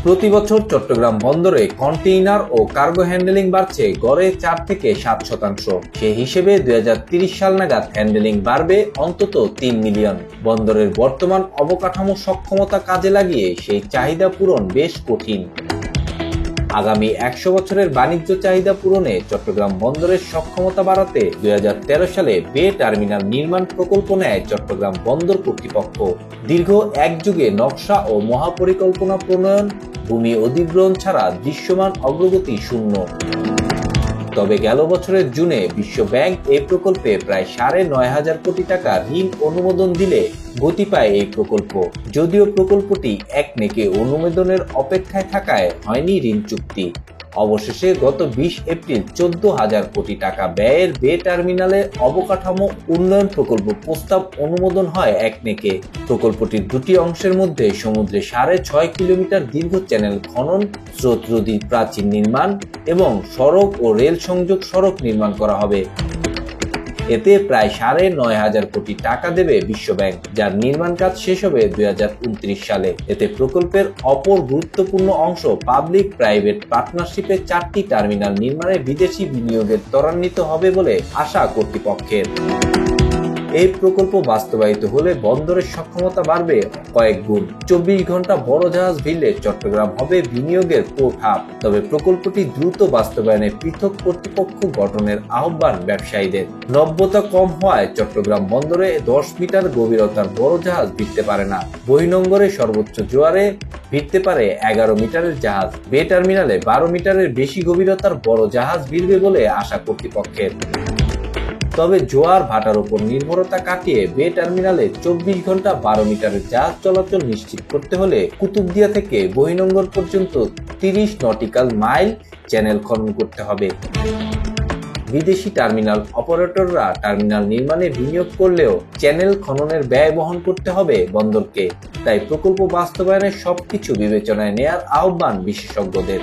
প্রতি বছর চট্টগ্রাম বন্দরে কন্টেইনার ও কার্গো হ্যান্ডেলিং বাড়ছে গড়ে 4 থেকে 7%। সে হিসেবে 2030 সাল নাগাদ হ্যান্ডেলিং বাড়বে অন্তত 3 মিলিয়ন। বন্দরের বর্তমান অবকাঠামো সক্ষমতা কাজে লাগিয়ে সেই চাহিদা পূরণ বেশ কঠিন। আগামী 100 বছরের বাণিজ্য চাহিদা পূরণে চট্টগ্রাম বন্দরের সক্ষমতা বাড়াতে 2013 সালে বে টার্মিনাল নির্মাণ প্রকল্প নেয় চট্টগ্রাম বন্দর কর্তৃপক্ষ। দীর্ঘ এক যুগে নকশা ও মহাপরিকল্পনা প্রণয়ন, ভূমি অধিগ্রহণ ছাড়া দৃশ্যমান অগ্রগতি শূন্য। তবে গেল বছরের জুনে বিশ্ব ব্যাংক এই প্রকল্পে প্রায় 9.5 কোটি টাকা ঋণ অনুমোদন দিলে গতি পায় এই প্রকল্প। যদিও প্রকল্পটি একনেকে অনুমোদনের অপেক্ষায় থাকায় হয়নি ঋণ চুক্তি। অবশেষে গত 20 এপ্রিল 14,000 কোটি টাকা ব্যয়ের বে টার্মিনালে অবকাঠামো উন্নয়ন প্রকল্প প্রস্তাব অনুমোদন হয় একনেকে। প্রকল্পটির দুটি অংশের মধ্যে সমুদ্রে 6.5 কিলোমিটার দীর্ঘ চ্যানেল খনন, স্রোতরোধী প্রাচীর নির্মাণ এবং সড়ক ও রেল সংযোগ সড়ক নির্মাণ করা হবে। এতে প্রায় 9.5 কোটি টাকা দেবে বিশ্বব্যাংক, যার নির্মাণ কাজ শেষ হবে 2029 সালে। এতে প্রকল্পের অপর গুরুত্বপূর্ণ অংশ পাবলিক প্রাইভেট পার্টনারশিপে 4টি টার্মিনাল নির্মাণে বিদেশি বিনিয়োগের ত্বরান্বিত হবে বলে আশা কর্তৃপক্ষের। এই প্রকল্প বাস্তবায়িত হলে বন্দরের সক্ষমতা বাড়বে কয়েক গুণ। 24 ঘন্টা বড় জাহাজ ভিড়লে চট্টগ্রাম হবে বিনিয়োগের পোর্ট হাব। তবে প্রকল্পটি দ্রুত বাস্তবায়নে পৃথক কর্তৃপক্ষ গঠনের আহ্বান ব্যবসায়ীদের। নব্যতা কম হওয়ায় চট্টগ্রাম বন্দরে 10 মিটার গভীরতার বড় জাহাজ ভিড়তে পারে না। বহির্নোঙরে সর্বোচ্চ জোয়ারে ভিড়তে পারে 11 মিটারের জাহাজ। বে টার্মিনালে 12 মিটারের বেশি গভীরতার বড় জাহাজ ভিড়বে বলে আশা কর্তৃপক্ষের। তবে জোয়ার ভাটার উপর নির্ভরতা কাটিয়ে বে টার্মিনালে 24 ঘন্টা 12 মিটারের জাহাজ চলাচল নিশ্চিত করতে হলে কুতুবদিয়া থেকে বহির্নোঙর পর্যন্ত 30 নটিক্যাল মাইল চ্যানেল খনন করতে হবে। বিদেশি টার্মিনাল অপারেটররা টার্মিনাল নির্মাণে বিনিয়োগ করলেও চ্যানেল খননের ব্যয় বহন করতে হবে বন্দরকে। তাই প্রকল্প বাস্তবায়নের সবকিছু বিবেচনায় নেয়ার আহ্বান বিশেষজ্ঞদের।